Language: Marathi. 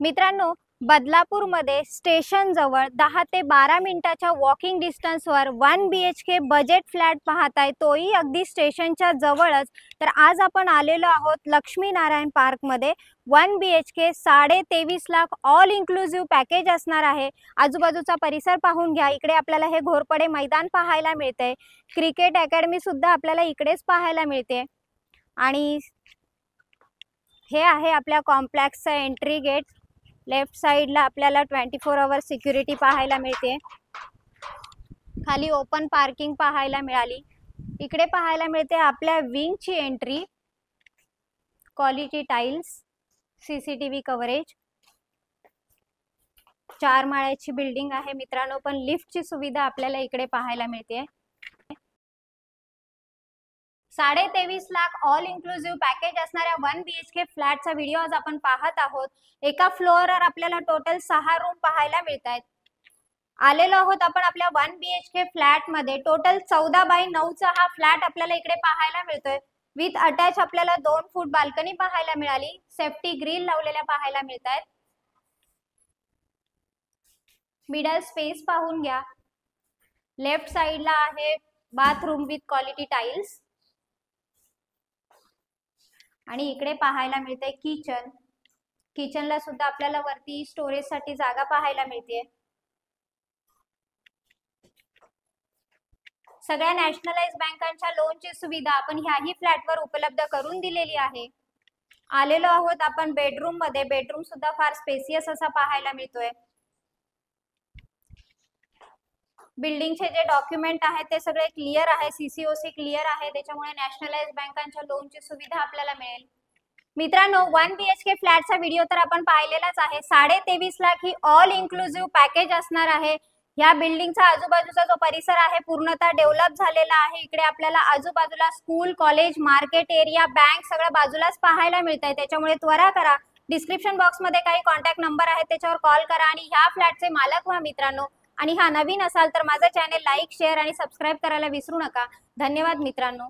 मित्रांनो, बदलापूरमध्ये स्टेशन जवळ 10 ते 12 मिनिटाच्या वॉकिंग डिस्टन्सवर 1 BHK बजेट फ्लॅट पाहताय, तोही अगदी स्टेशनच्या जवळच। तर आज आपण आलेलो आहोत लक्ष्मीनारायण पार्कमध्ये। 1 BHK 23.5 lakh all inclusive package असणार आहे। आजूबाजूचा परिसर पाहून घ्या। इकडे आपल्याला हे घोरपडे मैदान पाहायला मिळते। क्रिकेट अकॅडमी सुद्धा आपल्याला इकडेच पाहायला मिळते। आणि हे आहे आपल्या कॉम्प्लेक्सचा एंट्री गेट। लेफ्ट साइडला आपल्याला 24 आवर्स सिक्युरिटी पाहायला मिळते। खाली ओपन पार्किंग पाहायला मिळाली। इकडे पाहायला मिळते आपल्या विंगची entry, quality tiles, CCTV coverage. 4 माळ्याची बिल्डिंग आहे मित्रांनो, पण लिफ्टची सुविधा आपल्याला इकडे पाहायला मिळते। 23.5 लाख ऑल इन्क्लुसिव्ह पॅकेज असणाऱ्या 1 BHK फ्लॅटचा व्हिडिओ आज आपण पाहत आहोत। एका फ्लोअरवर आपल्याला टोटल 6 रूम पाहायला मिळतात। आलेलो आहोत आपण आपल्या 1 BHK फ्लॅट मध्ये। टोटल 14x9चा हा फ्लॅट आपल्याला इकडे पाहायला मिळतोय। विथ अटॅच आपल्याला 2 फूट बाल्कनी पाहायला मिळाली। सेफ्टी ग्रिल लावलेल्या पाहायला मिळतात। मिडल स्पेस पाहून घ्या। लेफ्ट साइडला आहे बाथरूम विथ क्वालिटी टाइल्स। आणि इकडे पाहायला मिळते किचन। किचनला सुद्धा आपल्याला वरती स्टोरेज साठी जागा पाहायला मिळते। सगळ्या नॅशनलाइज बँकांच्या लोनची सुविधा आपण ह्याही फ्लॅटवर उपलब्ध करून दिलेली आहे। आलेलो आहोत आपण बेडरूम मध्ये। बेडरूम सुद्धा फार स्पेसियस असा पाहायला मिळतोय। बिल्डिंगचे जे डॉक्युमेंट आहेत ते सगळे क्लिअर आहे। CCOC क्लिअर आहे, त्याच्यामुळे नॅशनलाइज बँकांच्या लोनची सुविधा आपल्याला मिळेल। मित्रांनो, 1 BHK फ्लॅटचा व्हिडिओ तर आपण पाहिलेलाच आहे। 23.5 लाख ही ऑल इन्क्लुसिव्ह पॅकेज असणार आहे। या बिल्डिंगचा आजूबाजूचा जो परिसर आहे पूर्णतः डेव्हलप झालेला आहे। इकडे आपल्याला आजूबाजूला school, college, market area, bank सगळं बाजूलाच पाहायला मिळतंय। त्याच्यामुळे त्वरा करा, डिस्क्रिप्शन बॉक्स मध्ये काही कॉन्टॅक्ट नंबर आहेत त्याच्यावर कॉल करा आणि ह्या फ्लॅटचे मालक व्हा मित्रांनो। आणि हा नवीन असाल तर माझा चॅनल लाईक, शेअर आणि सबस्क्राईब करायला विसरू नका। धन्यवाद मित्रांनो।